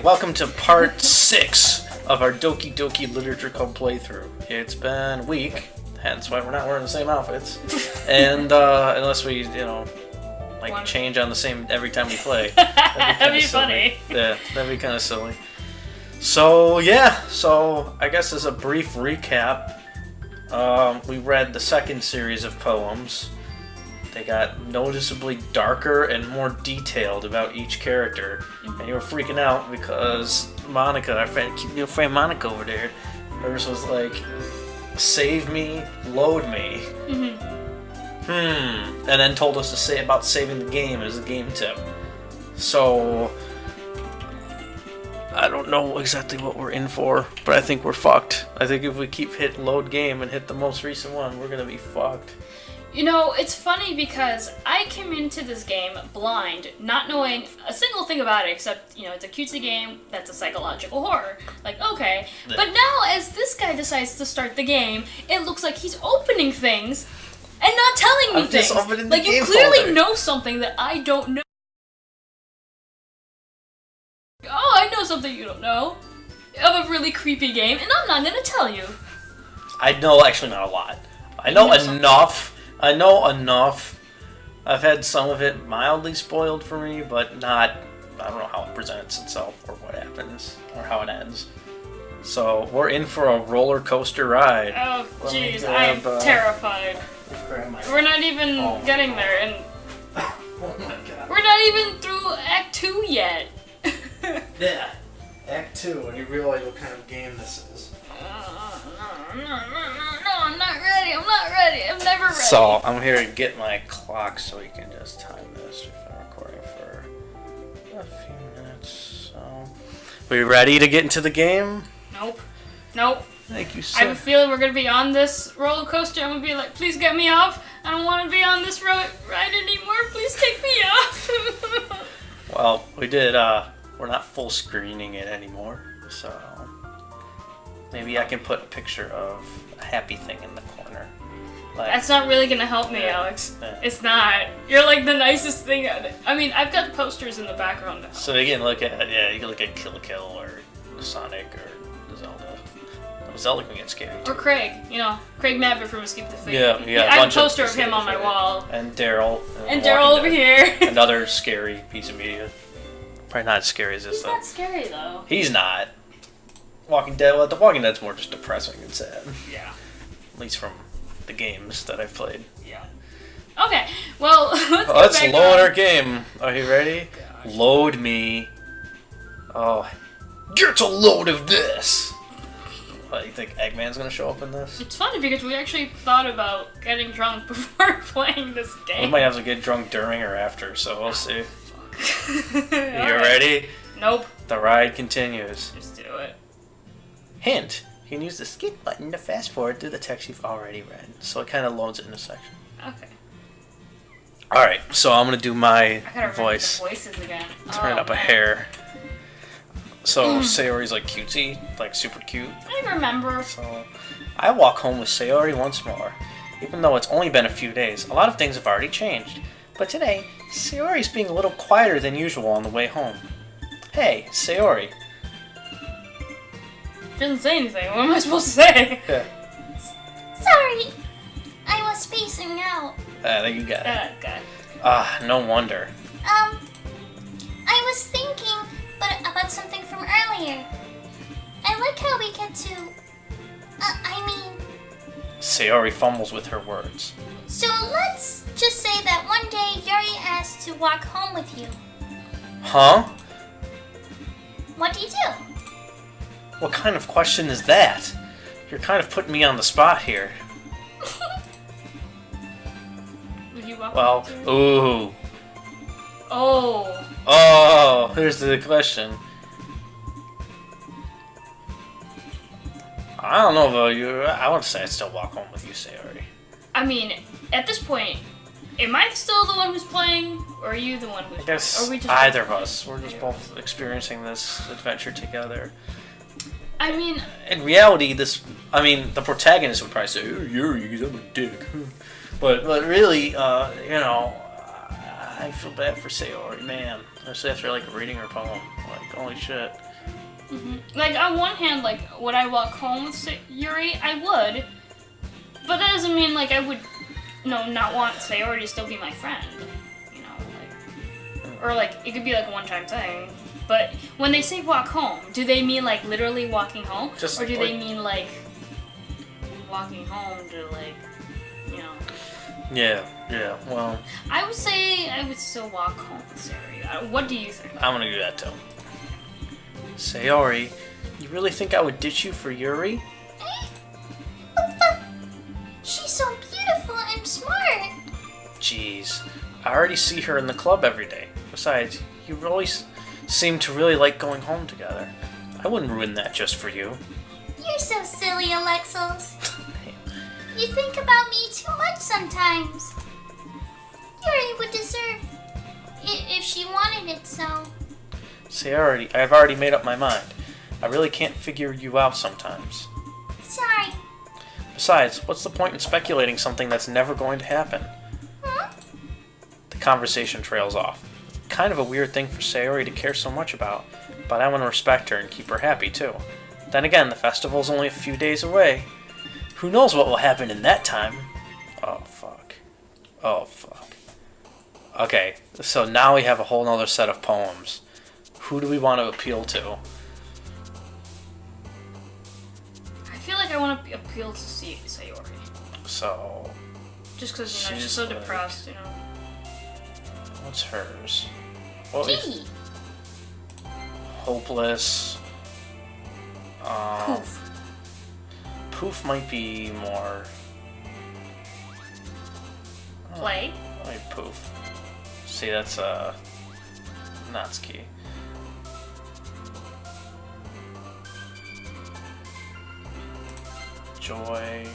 welcome to part 6 of our Doki Doki Literature Club playthrough. It's been a week, hence why we're not wearing the same outfits. And unless we, change on the same every time we play. That'd be funny. Yeah, that'd be kind of silly. So I guess as a brief recap, we read the second series of poems. They got noticeably darker and more detailed about each character. And you were freaking out because Monica, our friend Monica over there, hers was like, save me, load me. And then told us to say about saving the game as a game tip. So I don't know exactly what we're in for, but I think we're fucked. I think if we keep hitting load game and hit the most recent one, we're gonna be fucked. You know, it's funny because I came into this game blind, not knowing a single thing about it except, it's a cutesy game that's a psychological horror. Like, okay. But now, as this guy decides to start the game, it looks like he's opening things and not telling me things. Like, you clearly know something that I don't know. Oh, I know something you don't know. Of a really creepy game, and I'm not gonna tell you. I know, actually not a lot. I know enough. I know enough. I've had some of it mildly spoiled for me, but not, I don't know how it presents itself or what happens or how it ends. So we're in for a roller coaster ride. Oh, jeez, I'm terrified. We're not even getting there, and we're not even through Act 2 yet. Yeah, Act 2, and you realize what kind of game this is. No, I'm not ready. I'm never ready. So, I'm here to get my clock so we can just time this. We've been recording for a few minutes, so... We ready to get into the game? Nope. Thank you, sir. I have a feeling we're going to be on this roller coaster. I'm going to be like, please get me off. I don't want to be on this ride anymore. Please take me off. Well, we did, we're not full screening it anymore, so... Maybe I can put a picture of a happy thing in the corner. That's not really gonna help me, Alex. Yeah. It's not. You're like the nicest thing. I mean, I've got posters in the background to help. So you can look at, you can look at Kill or Sonic or Zelda. Zelda can get scary too. Or Craig, Craig Maverick from Escape the Fate. Yeah. I have a poster of him on my wall. And Daryl. And Daryl over here. Another scary piece of media. Probably not as scary as this though. He's not scary though. He's not. Walking Dead, well, The Walking Dead's more just depressing and sad. Yeah. At least from the games that I've played. Yeah. Okay, well, let's load our game. Are you ready? Gosh. Load me. Oh, get a load of this. What, you think Eggman's gonna show up in this? It's funny because we actually thought about getting drunk before playing this game. We might have to get drunk during or after, so we'll see. You ready? Nope. The ride continues. Just do it. Hint, you can use the skip button to fast forward through the text you've already read. So it kind of loads it in a section. Okay. Alright, so I'm going to do my I gotta voice. The voices again. Turn up a hair. So Sayori's like cutesy, like super cute. I remember. So I walk home with Sayori once more. Even though it's only been a few days, a lot of things have already changed. But today, Sayori's being a little quieter than usual on the way home. Hey, Sayori. She doesn't say anything. What am I supposed to say? Yeah. Sorry, I was spacing out. I think you got it. Okay. No wonder. I was thinking about something from earlier. I like how we get to... Sayori fumbles with her words. So let's just say that one day Yuri asked to walk home with you. Huh? What do you do? What kind of question is that? You're kind of putting me on the spot here. Would you walk ooh. Oh, here's the question. I don't know about you. I want to say I'd still walk home with you, Sayori. I mean, at this point, am I still the one who's playing, or are you the one who's... I guess either of us. We're just both experiencing this adventure together. I mean... In reality, the protagonist would probably say, oh, Yuri, I'm a dick. But really, I feel bad for Sayori, man. Especially after, reading her poem. Holy shit. Like, on one hand, like, would I walk home with Sayori? I would. But that doesn't mean, like, I would, not want Sayori to still be my friend. Or, like, it could be, like, a one-time thing. But when they say walk home, do they mean, like, literally walking home? Or do they mean, like, walking home to, like, Yeah, well... I would say I would still walk home with Sayori. What do you think? I'm gonna do that, too. Sayori, you really think I would ditch you for Yuri? What the? She's so beautiful and smart. Jeez, I already see her in the club every day. Besides, you always seem to really like going home together. I wouldn't ruin that just for you. You're so silly, Alexos. You think about me too much sometimes. Yuri would deserve it if she wanted it so. Sayori, I've already made up my mind. I really can't figure you out sometimes. Sorry. Besides, what's the point in speculating something that's never going to happen? Huh? The conversation trails off. Kind of a weird thing for Sayori to care so much about, but I want to respect her and keep her happy too. Then again, the festival's only a few days away. Who knows what will happen in that time? Oh, fuck. Okay, so now we have a whole nother set of poems. Who do we want to appeal to? I feel like I want to appeal to Sayori. So... Just because, she's she's so like- depressed, What's hers? What is Gee. hopeless? Poof. Poof might be more... Play? Like poof. See, that's Natsuki. Joy,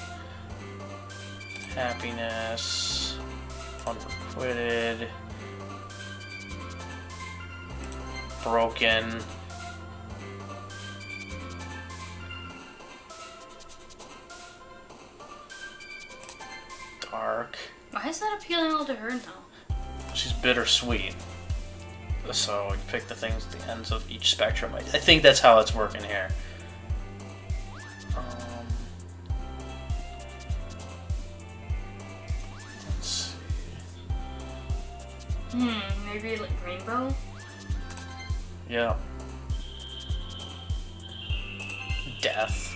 happiness, unrequited, broken. Dark. Why is that appealing all to her now? She's bittersweet. So you pick the things at the ends of each spectrum. I think that's how it's working here. Let's see. Maybe like rainbow? Yeah. Death.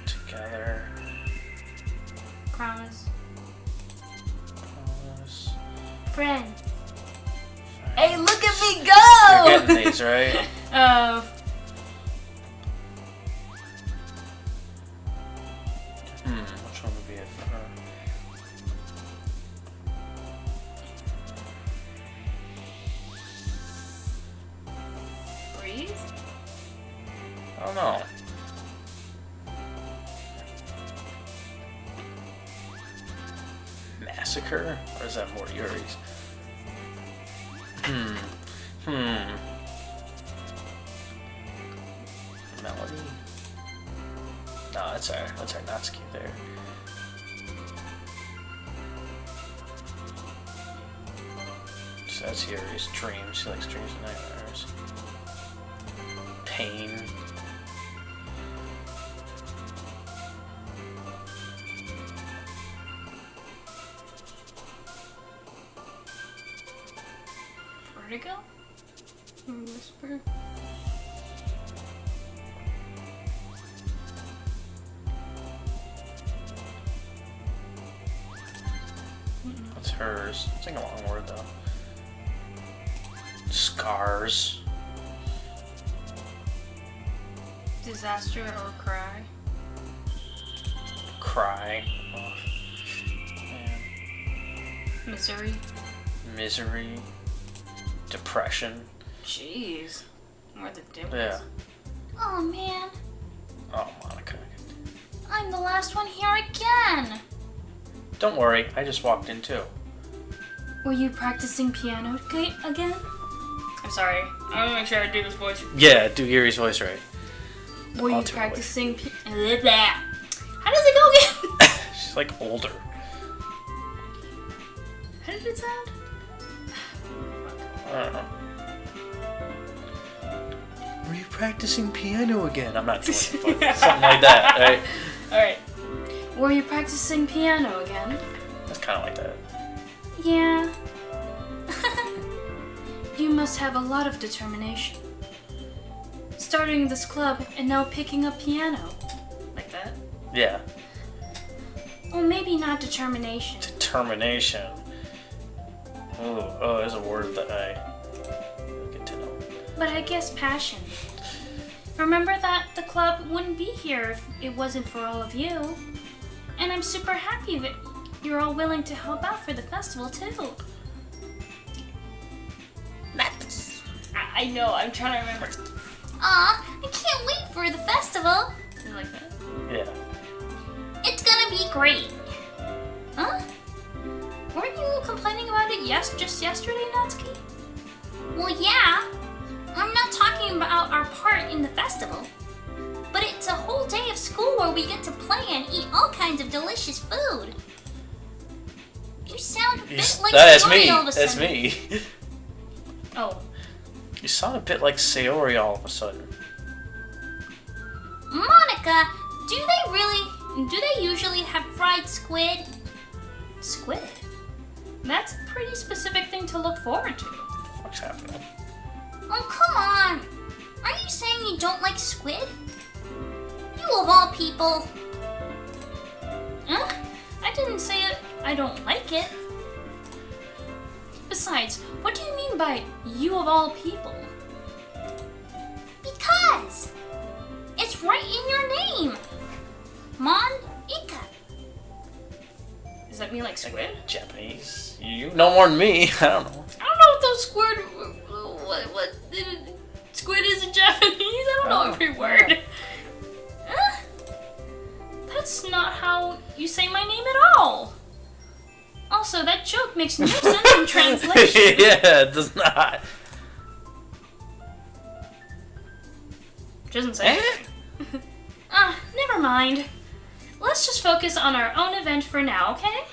Together. Promise. Promise. Friend. Hey, look at me You're go! getting these, right? Which one would be it for her? Breathe? I don't know. Massacre? Or is that more Yuri's? Melody? No, that's our Natsuki there. So that's Yuri's dreams. She likes dreams and nightmares. Pain. Vertigo? Or whisper? That's hers. It's like a long word though. Scars. Disaster or cry? Cry. Oh, man. Misery? Misery. Depression. Jeez. More the difference. Yeah. Oh man, Oh, Monica. I'm the last one here again. Don't worry, I just walked in too. Were you practicing piano again? I'm sorry. I want to make sure I do this voice. Yeah, do Yuri's voice right. Were you Alternately. practicing How does it go again? She's like older. How did it sound? I don't know. Were you practicing piano again? I'm not doing it, but something like that, right? Alright. Were you practicing piano again? That's kind of like that. Yeah. You must have a lot of determination. Starting this club and now picking up piano. Like that? Yeah. Well, maybe not determination. Determination. Oh, there's a word that I get to know. But I guess passion. Remember that the club wouldn't be here if it wasn't for all of you. And I'm super happy that you're all willing to help out for the festival too. I know, I'm trying to remember. Aw, I can't wait for the festival. You like that? Yeah. It's gonna be great. Huh? Weren't you complaining about it just yesterday, Natsuki? Well, yeah. I'm not talking about our part in the festival. But it's a whole day of school where we get to play and eat all kinds of delicious food. You sound a bit like That's Sayori me. all of a That's sudden. me. Oh. You sound a bit like Sayori all of a sudden. Monica, do they usually have fried squid? Squid? That's a pretty specific thing to look forward to. What's happening? Oh, come on. Are you saying you don't like squid? You of all people. Huh? I didn't say it. I don't like it. Besides, what do you mean by you of all people? Because it's right in your name. Monica. Does that mean like squid? Japanese. You know more than me. I don't know. I don't know what those squid. What squid is in Japanese? I don't know every word. Huh? That's not how you say my name at all. Also, that joke makes no sense in translation. Yeah, it does not. Doesn't say anything. Never mind. Let's just focus on our own event for now, okay?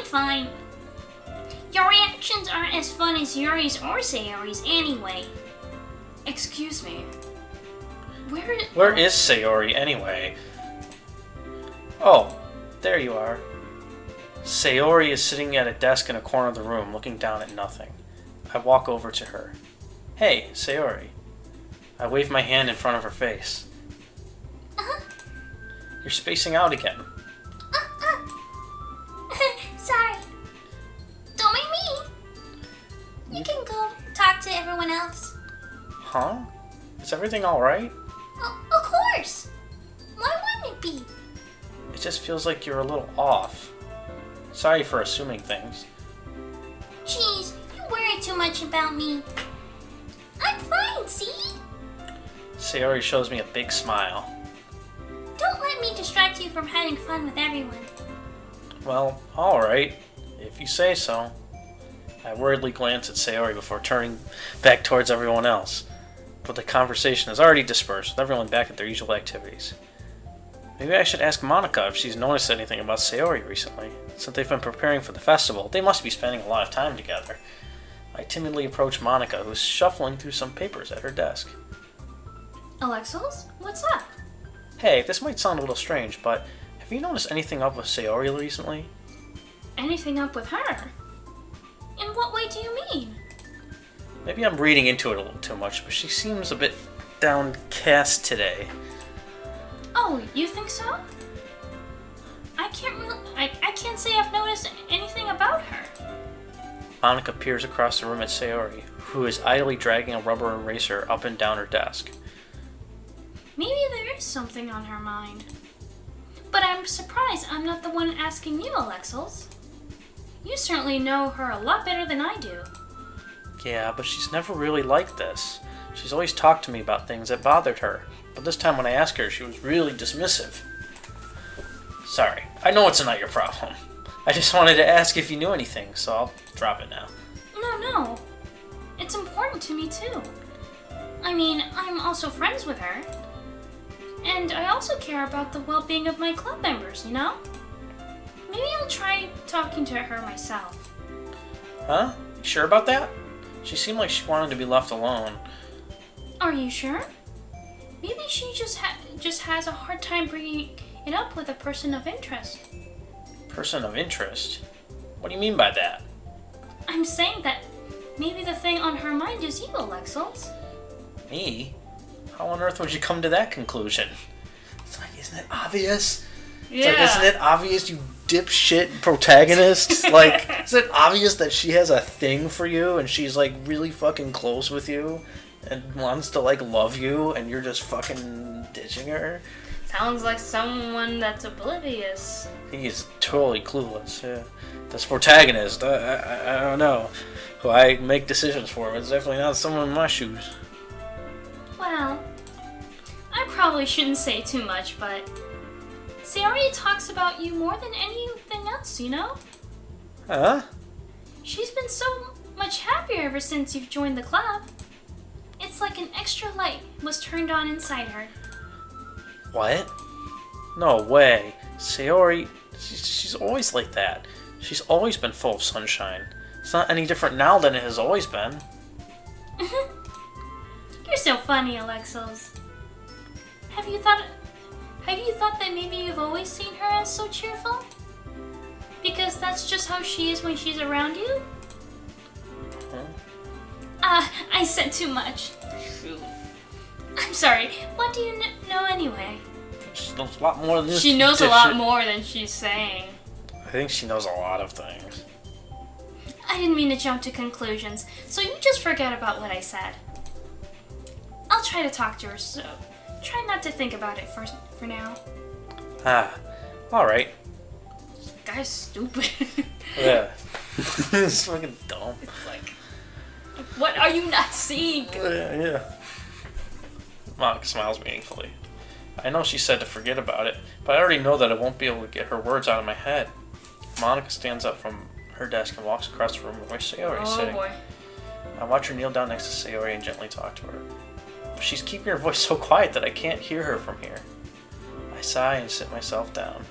Fine. Your reactions aren't as fun as Yuri's or Sayori's anyway. Excuse me. Where is Sayori anyway? Oh, there you are. Sayori is sitting at a desk in a corner of the room, looking down at nothing. I walk over to her. Hey, Sayori. I wave my hand in front of her face. You're spacing out again. Sorry. Don't make me. You can go talk to everyone else. Huh? Is everything alright? Of course. Why wouldn't it be? It just feels like you're a little off. Sorry for assuming things. Jeez, you worry too much about me. I'm fine, see? Sayori shows me a big smile. Don't let me distract you from having fun with everyone. Well, alright. If you say so. I worriedly glance at Sayori before turning back towards everyone else. But the conversation has already dispersed, with everyone back at their usual activities. Maybe I should ask Monica if she's noticed anything about Sayori recently. Since they've been preparing for the festival, they must be spending a lot of time together. I timidly approach Monica, who is shuffling through some papers at her desk. Alexos, what's up? Hey, this might sound a little strange, but have you noticed anything up with Sayori recently? Anything up with her? In what way do you mean? Maybe I'm reading into it a little too much, but she seems a bit downcast today. Oh, you think so? I can't say I've noticed anything about her. Monica peers across the room at Sayori, who is idly dragging a rubber eraser up and down her desk. Maybe there is something on her mind. But I'm surprised I'm not the one asking you, Alexos. You certainly know her a lot better than I do. Yeah, but she's never really like this. She's always talked to me about things that bothered her, but this time when I asked her, she was really dismissive. Sorry, I know it's not your problem. I just wanted to ask if you knew anything, so I'll drop it now. No. It's important to me too. I mean, I'm also friends with her. And I also care about the well-being of my club members, you know? Maybe I'll try talking to her myself. Huh? You sure about that? She seemed like she wanted to be left alone. Are you sure? Maybe she just has a hard time bringing it up with a person of interest. Person of interest? What do you mean by that? I'm saying that maybe the thing on her mind is you, Alexos. Me? How on earth would you come to that conclusion? It's like, isn't it obvious? It's like, isn't it obvious, you dipshit protagonist? Like, is it obvious that she has a thing for you and she's like really fucking close with you and wants to like love you and you're just fucking ditching her? Sounds like someone that's oblivious. He's totally clueless, yeah. This protagonist, I don't know who I make decisions for, but it's definitely not someone in my shoes. Well, I probably shouldn't say too much, but Sayori talks about you more than anything else, you know? Huh? She's been so much happier ever since you've joined the club. It's like an extra light was turned on inside her. What? No way. Sayori, she's always like that. She's always been full of sunshine. It's not any different now than it has always been. You're so funny, Alexos. Have you thought that maybe you've always seen her as so cheerful? Because that's just how she is when she's around you? I said too much. Shoot. I'm sorry. What do you know anyway? She knows a lot more than this. She knows a lot dipshit. more than she's saying. I think she knows a lot of things. I didn't mean to jump to conclusions, so you just forget about what I said. I'll try to talk to her, so try not to think about it for now. Alright. This guy's stupid. Yeah. It's fucking dumb. It's like, what are you not seeing? Yeah. Monica smiles meaningfully. I know she said to forget about it, but I already know that I won't be able to get her words out of my head. Monica stands up from her desk and walks across the room where Sayori is sitting. Boy. I watch her kneel down next to Sayori and gently talk to her. She's keeping her voice so quiet that I can't hear her from here. I sigh and sit myself down.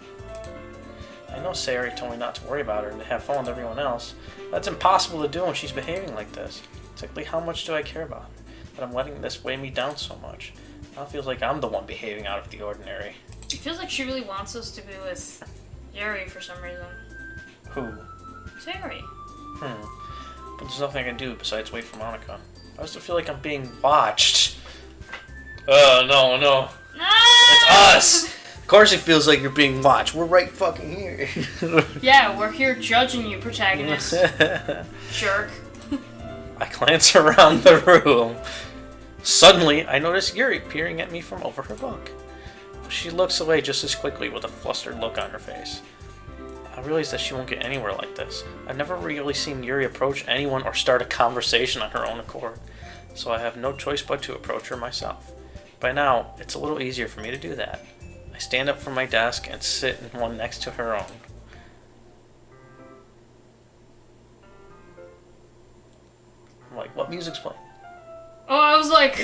I know Sayori told me not to worry about her and to have fun with everyone else. That's impossible to do when she's behaving like this. Exactly how much do I care about her? That I'm letting this weigh me down so much. Now it feels like I'm the one behaving out of the ordinary. It feels like she really wants us to be with Yuri for some reason. Who? Sayori. But there's nothing I can do besides wait for Monica. I still feel like I'm being watched. No. It's us! Of course it feels like you're being watched. We're right fucking here. Yeah, we're here judging you, protagonist. Jerk. I glance around the room. Suddenly, I notice Yuri peering at me from over her book. She looks away just as quickly with a flustered look on her face. I realize that she won't get anywhere like this. I've never really seen Yuri approach anyone or start a conversation on her own accord, so I have no choice but to approach her myself. By now, it's a little easier for me to do that. I stand up from my desk and sit in one next to her own. I'm like, what music's playing? Oh, I was like,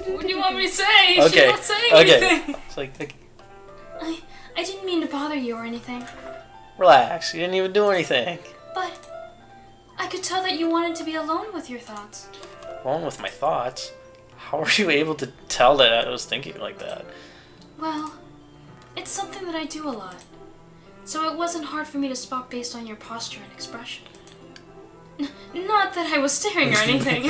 what do you want me to say? She's not saying anything. It's like, I didn't mean to bother you or anything. relax, you didn't even do anything. But I could tell that you wanted to be alone with your thoughts. Alone with my thoughts? How were you able to tell that I was thinking like that? Well, it's something that I do a lot. So it wasn't hard for me to spot based on your posture and expression. Not that I was staring or anything.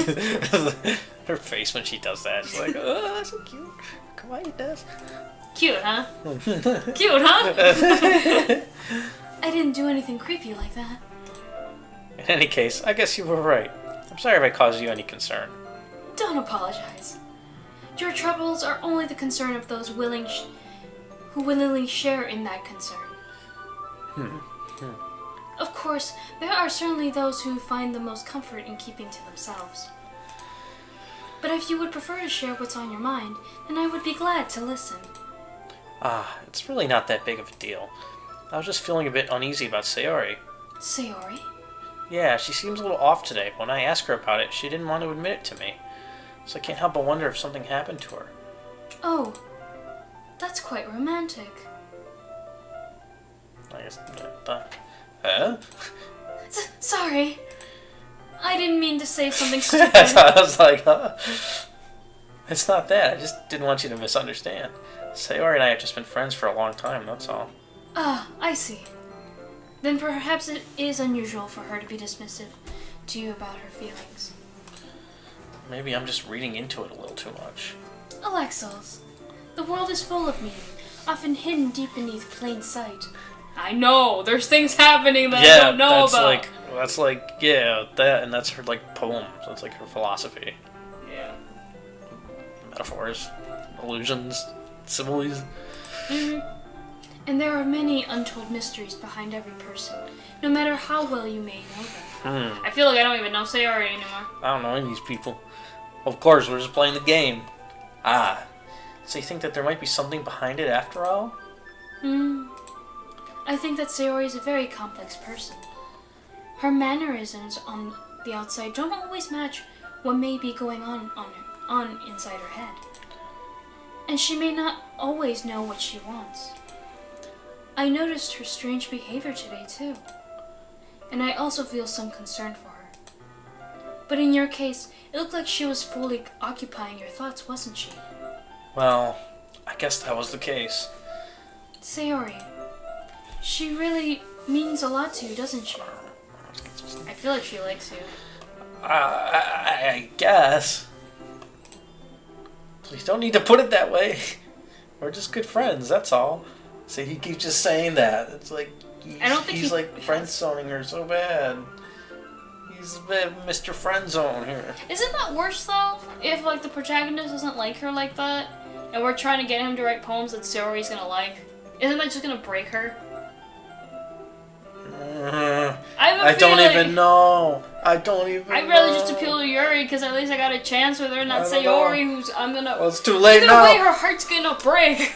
Her face when she does that, she's like, oh, that's so cute. Kawaii does. Cute, huh? Cute, huh? I didn't do anything creepy like that. In any case, I guess you were right. I'm sorry if I caused you any concern. Don't apologize. Your troubles are only the concern of those who willingly share in that concern. Of course, there are certainly those who find the most comfort in keeping to themselves. But if you would prefer to share what's on your mind, then I would be glad to listen. It's really not that big of a deal. I was just feeling a bit uneasy about Sayori. Sayori? Yeah, she seems a little off today. When I asked her about it, she didn't want to admit it to me. So I can't help but wonder if something happened to her. Oh, that's quite romantic. I guess. Huh? Sorry. I didn't mean to say something stupid. I was like, huh? It's not that. I just didn't want you to misunderstand. Sayori and I have just been friends for a long time, that's all. Ah, I see. Then perhaps it is unusual for her to be dismissive to you about her feelings. Maybe I'm just reading into it a little too much. Alexos, the world is full of meaning, often hidden deep beneath plain sight. I know, there's things happening that I don't know about. That, and that's her, like, poem. That's, like, her philosophy. Yeah. Metaphors, illusions, similes. Mm-hmm. And there are many untold mysteries behind every person, no matter how well you may know them. I feel like I don't even know Sayori anymore. I don't know any of these people. Of course, we're just playing the game. Ah. So you think that there might be something behind it after all? I think that Sayori is a very complex person. Her mannerisms on the outside don't always match what may be going on inside her head. And she may not always know what she wants. I noticed her strange behavior today, too. And I also feel some concern for her. But in your case, it looked like she was fully occupying your thoughts, wasn't she? Well, I guess that was the case. Sayori, she really means a lot to you, doesn't she? I feel like she likes you. I guess. Please don't need to put it that way. We're just good friends, that's all. So he keeps just saying that. It's like he's like friend-zoning her so bad. He's a bit Mr. Friendzone here. Isn't that worse though? If like the protagonist doesn't like her like that, and we're trying to get him to write poems that Sayori's gonna like, isn't that just gonna break her? I don't even know. I'd rather just appeal to Yuri because at least I got a chance with her, not Sayori, who's I'm gonna. Well, it's too late now. now. Way her heart's gonna break.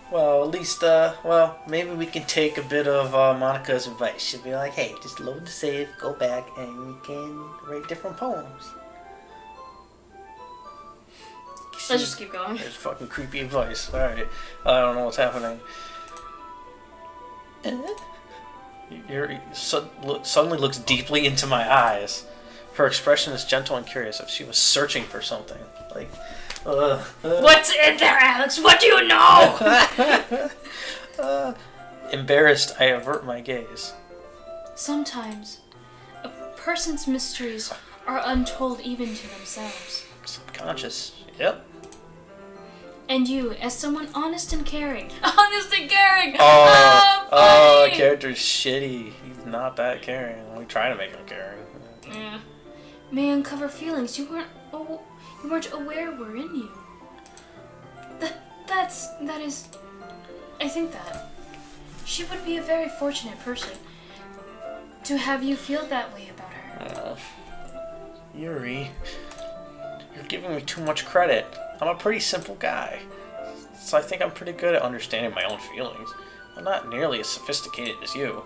Well, at least, maybe we can take a bit of Monica's advice. She'll be like, hey, just load the save, go back, and you can write different poems. Let's just keep going. It's fucking creepy advice. Alright. I don't know what's happening. Yuri suddenly looks deeply into my eyes. Her expression is gentle and curious, if she was searching for something. Like, what's in there, Alex? What do you know? Embarrassed, I avert my gaze. Sometimes, a person's mysteries are untold even to themselves. Subconscious. Yep. And you, as someone honest and caring. Honest and caring! The character's shitty. He's not that caring. We try to make him caring. Yeah. May uncover feelings you weren't aware were in you. That is... I think that. She would be a very fortunate person to have you feel that way about her. Yuri, you're giving me too much credit. I'm a pretty simple guy, so I think I'm pretty good at understanding my own feelings. I'm not nearly as sophisticated as you.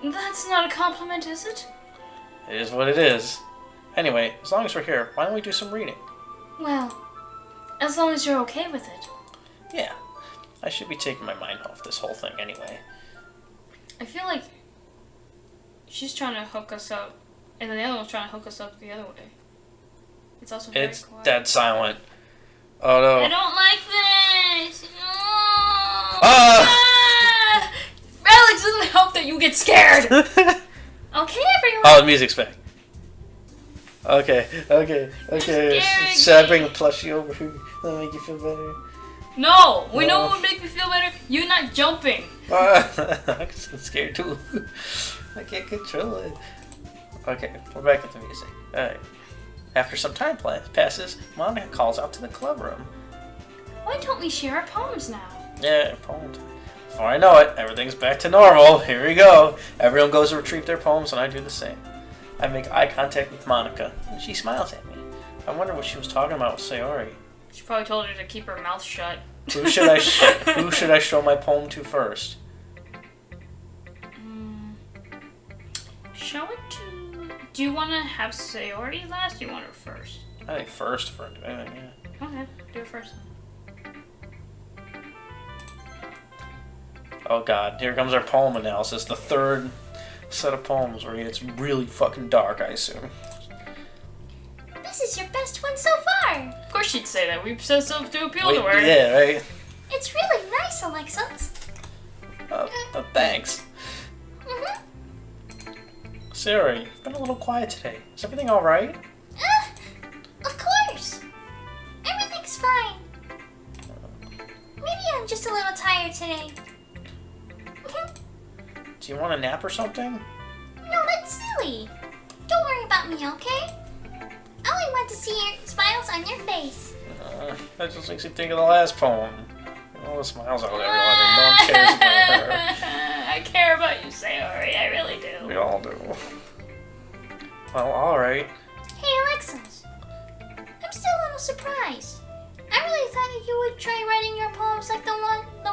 That's not a compliment, is it? It is what it is. Anyway, as long as we're here, why don't we do some reading? Well, as long as you're okay with it. Yeah, I should be taking my mind off this whole thing anyway. I feel like she's trying to hook us up, and then the other one's trying to hook us up the other way. It's also very quiet. Dead silent. Oh no. I don't like this. No. Alex doesn't help that you get scared. Okay, everyone. Oh, the music's back. Okay. Should I bring a plushie over here? That'll make you feel better. No, we know what would make me feel better. You not jumping. I'm scared too. I can't control it. Okay, we're back at the music. Alright. After some time passes, Monica calls out to the club room. Why don't we share our poems now? Yeah, poem time. Before I know it, everything's back to normal. Here we go. Everyone goes to retrieve their poems, and I do the same. I make eye contact with Monica, and she smiles at me. I wonder what she was talking about with Sayori. She probably told her to keep her mouth shut. Who should I show my poem to first? Show it to... Do you want to have Sayori last, or do you want her first? I think first for anything, yeah. Okay, do it first. Oh god, here comes our poem analysis. The third set of poems where it's really fucking dark, I assume. This is your best one so far. Of course she'd say that. We said stuff to appeal to her. Yeah, right? It's really nice, Alexos. Thanks. Sayori, you've been a little quiet today. Is everything alright? Of course. Everything's fine. Maybe I'm just a little tired today. Do you want a nap or something? No, that's silly. Don't worry about me, okay? I only want to see your smiles on your face. That just makes you think of the last poem. All the smiles out there, no one cares about her. I care about you, Sayori. I really do. We all do. Well, alright. Hey, Alexos. I'm still a little surprised. I really thought that you would try writing your poems like the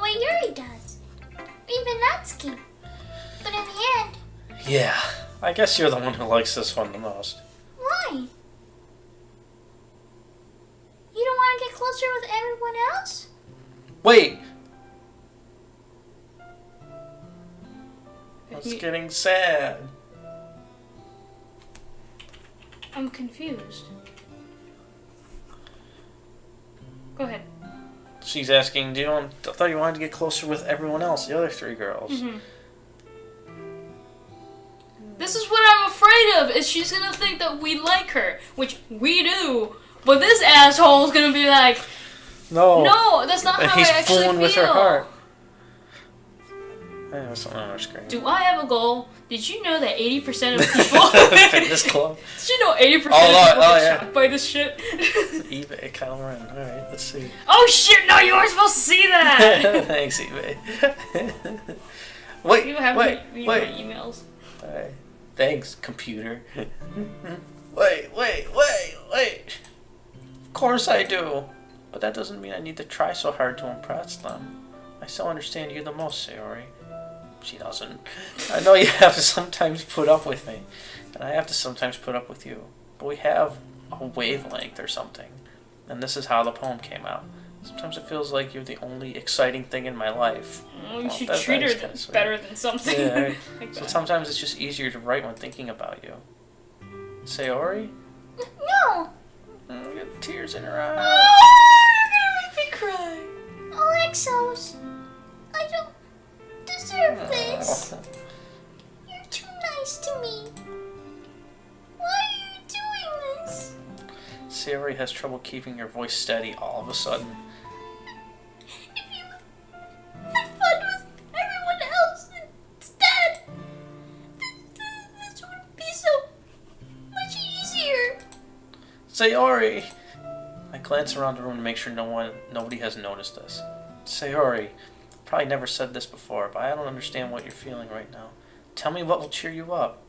way Yuri does. Or even Natsuki. But in the end... Yeah, I guess you're the one who likes this one the most. Why? You don't want to get closer with everyone else? Wait! It's getting sad. I'm confused. Go ahead. She's asking, I thought you wanted to get closer with everyone else, the other three girls. Mm-hmm. This is what I'm afraid of, is she's gonna think that we like her, which we do, but this asshole's gonna be like, no, that's not how I actually feel. He's fooling with her heart. I have something on our screen. Do I have a goal? Did you know that 80% of people... Fitness club? Did you know 80% of people get shocked by this shit? eBay, Kyle Ren. Alright, let's see. Oh shit, no, you weren't supposed to see that! Thanks, eBay. wait. My emails. Alright. Thanks, computer. wait. Of course I do. But that doesn't mean I need to try so hard to impress them. I still understand you the most, Sayori. She doesn't. I know you have to sometimes put up with me, and I have to sometimes put up with you. But we have a wavelength or something. And this is how the poem came out. Sometimes it feels like you're the only exciting thing in my life. Well, you should treat her better than something. Yeah, like so sometimes it's just easier to write when thinking about you. Sayori? No! We got tears in her eyes. Oh, you're gonna make me cry. Alexos, I don't deserve this. You're too nice to me. Why are you doing this? Sayori has trouble keeping her voice steady all of a sudden. If you had fun with everyone else instead, this would be so much easier. Sayori! I glance around the room to make sure nobody has noticed this. Sayori, probably never said this before, but I don't understand what you're feeling right now. Tell me what will cheer you up.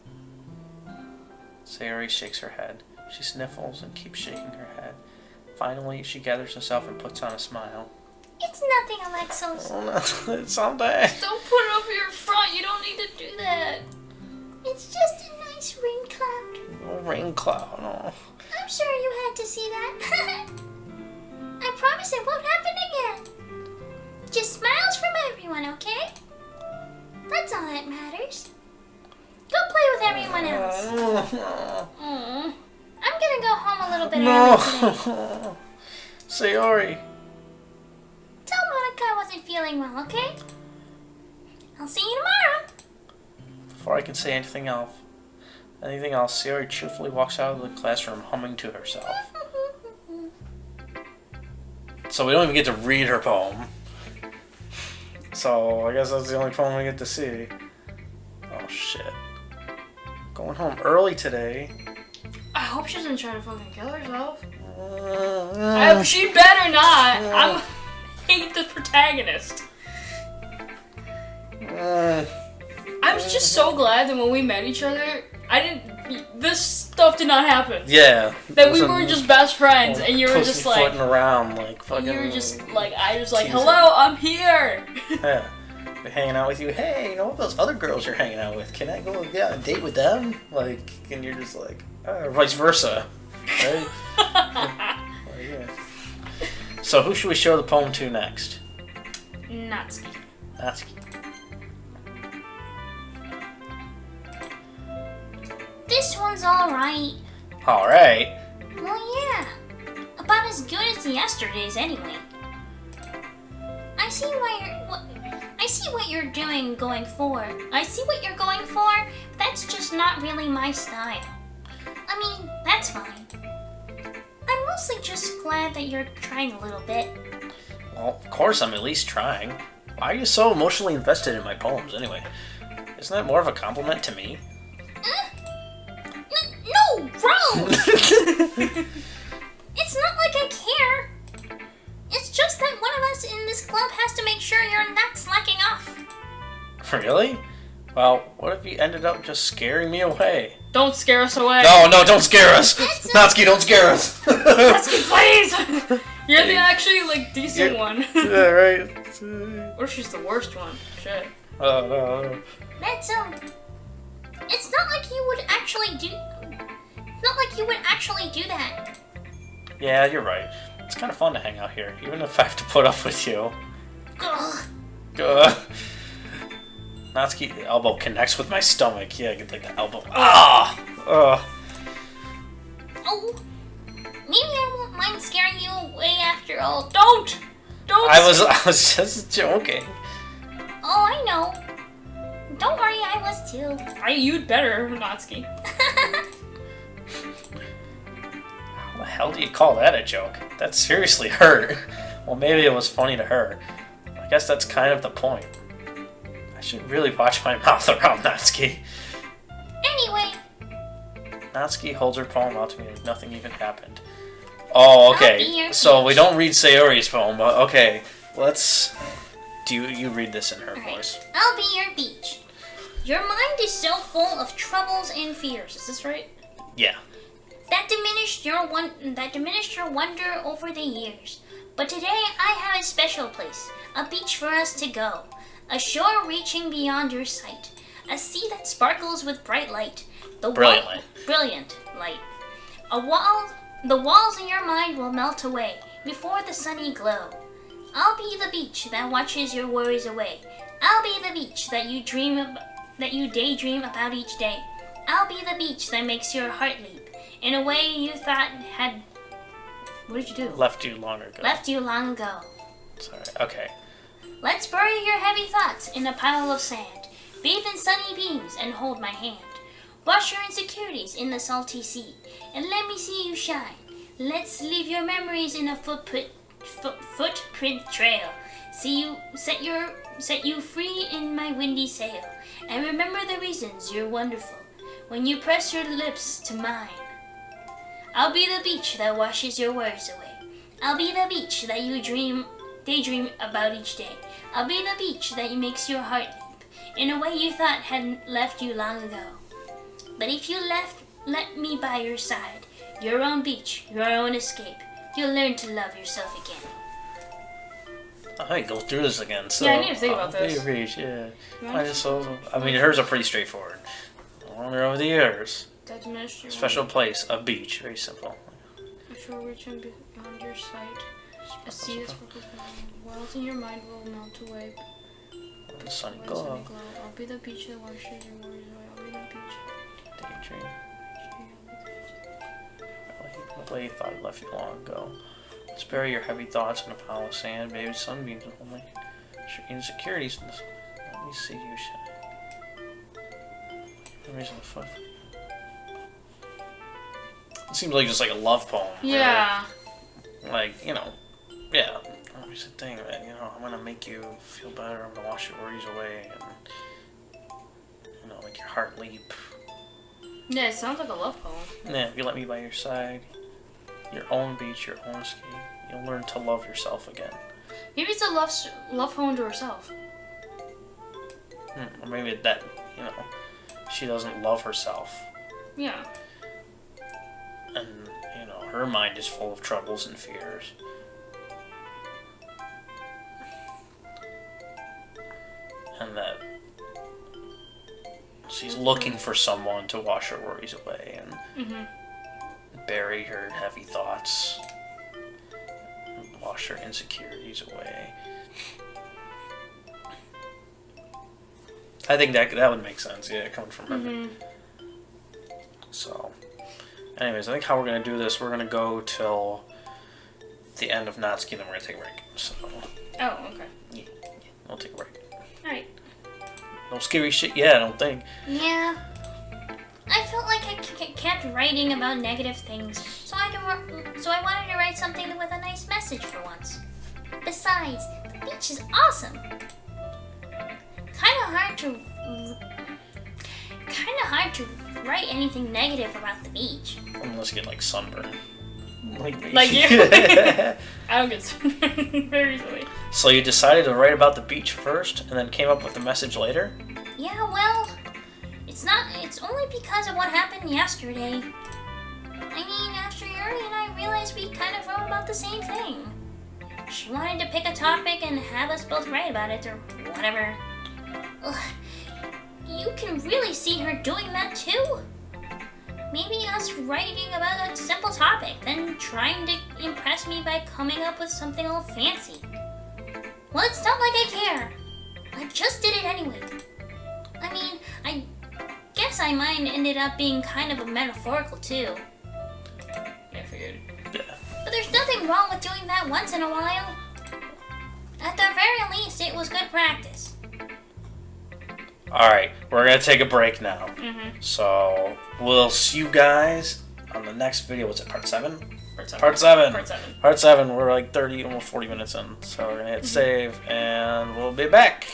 Sayori shakes her head. She sniffles and keeps shaking her head. Finally, she gathers herself and puts on a smile. It's nothing, Alexos. Oh no, it's someday. Don't put it over your front. You don't need to do that. It's just a nice rain cloud. Oh, rain cloud. Oh. I'm sure you had to see that. I promise it won't happen again. Just smiles from everyone, okay? That's all that matters. Go play with everyone else. I'm gonna go home a little bit early today. Sayori. Tell Monica I wasn't feeling well, okay? I'll see you tomorrow. Before I can say anything else, Sayori cheerfully walks out of the classroom humming to herself. So we don't even get to read her poem. So I guess that's the only poem we get to see. Oh shit. Going home early today. I hope she doesn't try to fucking kill herself. She better not. I hate the protagonist. I'm just so glad that when we met each other, this stuff did not happen. Yeah. That we were just best friends, and you were just like, around like fucking. you were just like, I was like, hello, I'm here. Yeah. We're hanging out with you. Hey, you know what those other girls you're hanging out with? Can I go on a date with them? Like, and you're just like, vice versa, right? Yeah. So who should we show the poem to next? Natsuki. Natsuki. was alright. Alright. Well, yeah. About as good as yesterday's, anyway. I see what you're doing going forward. I see what you're going for. That's just not really my style. I mean, that's fine. I'm mostly just glad that you're trying a little bit. Well, of course I'm at least trying. Why are you so emotionally invested in my poems, anyway? Isn't that more of a compliment to me? No, Rose! It's not like I care. It's just that one of us in this club has to make sure you're not slacking off. Really? Well, what if you ended up just scaring me away? Don't scare us away. No, don't scare us! Natsuki, don't scare us! Natsuki, please! You're the actually, like, decent one. Yeah, right. Or she's the worst one. Shit. Oh, no. That's, it's not like you would actually do... Not like you would actually do that. Yeah, you're right. It's kind of fun to hang out here, even if I have to put up with you. Ugh. Natsuki, the elbow connects with my stomach. Yeah, I get like the elbow. Ah! Oh. Maybe I won't mind scaring you away after all. Don't! I was just joking. Oh, I know. Don't worry, I was too. You'd better, Natsuki. How the hell do you call that a joke? That seriously hurt. Well, maybe it was funny to her. I guess that's kind of the point. I should really watch my mouth around Natsuki. Anyway. Natsuki holds her poem out to me like nothing even happened. Oh, okay. So we don't read Sayori's poem, but okay. Let's... Do you read this in her voice? I'll be your beach. Your mind is so full of troubles and fears. Is this right? Yeah. That diminished your wonder over the years. But today I have a special place, a beach for us to go, a shore reaching beyond your sight, a sea that sparkles with bright light. Brilliant light. The walls in your mind will melt away before the sunny glow. I'll be the beach that washes your worries away. I'll be the beach that you daydream about each day. I'll be the beach that makes your heart leap in a way you thought had... What did you do? Left you long ago. Left you long ago. Sorry, okay. Let's bury your heavy thoughts in a pile of sand. Bathe in sunny beams and hold my hand. Wash your insecurities in the salty sea, and let me see you shine. Let's leave your memories in a footprint trail. Set you free in my windy sail, and remember the reasons you're wonderful when you press your lips to mine. I'll be the beach that washes your worries away. I'll be the beach that you daydream about each day. I'll be the beach that makes your heart leap in a way you thought had left you long ago. But if you let me by your side, your own beach, your own escape, you'll learn to love yourself again. I go through this again. So, yeah, I need to think about this. Reach, yeah. I mean, hers are pretty straightforward. Longer over the years. Special place, a beach, very simple. A shore reaching beyond your sight. A sea that's sparkles with worlds in your mind will melt away. The sunny glow. I'll be the beach that washes your worries away. I'll be the beach. Daydream. The way you thought it left you long ago. Let's bury your heavy thoughts in a pile of sand, baby sunbeams only. Your insecurities. Let me see you shine. Memories in the foot. It seems like just like a love poem. Yeah. Really. Like, you know, yeah. Here's the thing, man. You know, I'm gonna make you feel better. I'm gonna wash your worries away, and you know, make your heart leap. Yeah, it sounds like a love poem. Yeah, if you let me by your side, your own beach, your own escape, you'll learn to love yourself again. Maybe it's a love poem to herself. Or maybe that, you know, she doesn't love herself. Yeah. And, you know, her mind is full of troubles and fears. And that she's looking for someone to wash her worries away and bury her heavy thoughts, and wash her insecurities away. I think that would make sense, yeah, coming from her. So, anyways, I think how we're gonna do this, we're gonna go till the end of Natsuki, then we're gonna take a break. So, Oh, okay. yeah, we'll take a break. Alright. No scary shit yet, I don't think. Yeah. I felt like I kept writing about negative things, so I wanted to write something with a nice message for once. Besides, the beach is awesome. Kind of hard to write anything negative about the beach. Unless you get like sunburn. Like me. Like you. I don't get sunburned very easily. So you decided to write about the beach first, and then came up with the message later? Yeah, well, it's only because of what happened yesterday. I mean, after Yuri and I realized we kind of wrote about the same thing. She wanted to pick a topic and have us both write about it or whatever. Ugh. You can really see her doing that too. Maybe us writing about a simple topic, then trying to impress me by coming up with something all fancy. Well, it's not like I care. I just did it anyway. I mean, I guess mine ended up being kind of a metaphorical too. Yeah, I figured. Yeah. But there's nothing wrong with doing that once in a while. At the very least, it was good practice. Alright, we're gonna take a break now. Mm-hmm. So, we'll see you guys on the next video. What's it, part 7? Part 7. Part 7. Part 7. Part 7, we're like 30, almost 40 minutes in. So we're gonna hit save, and we'll be back.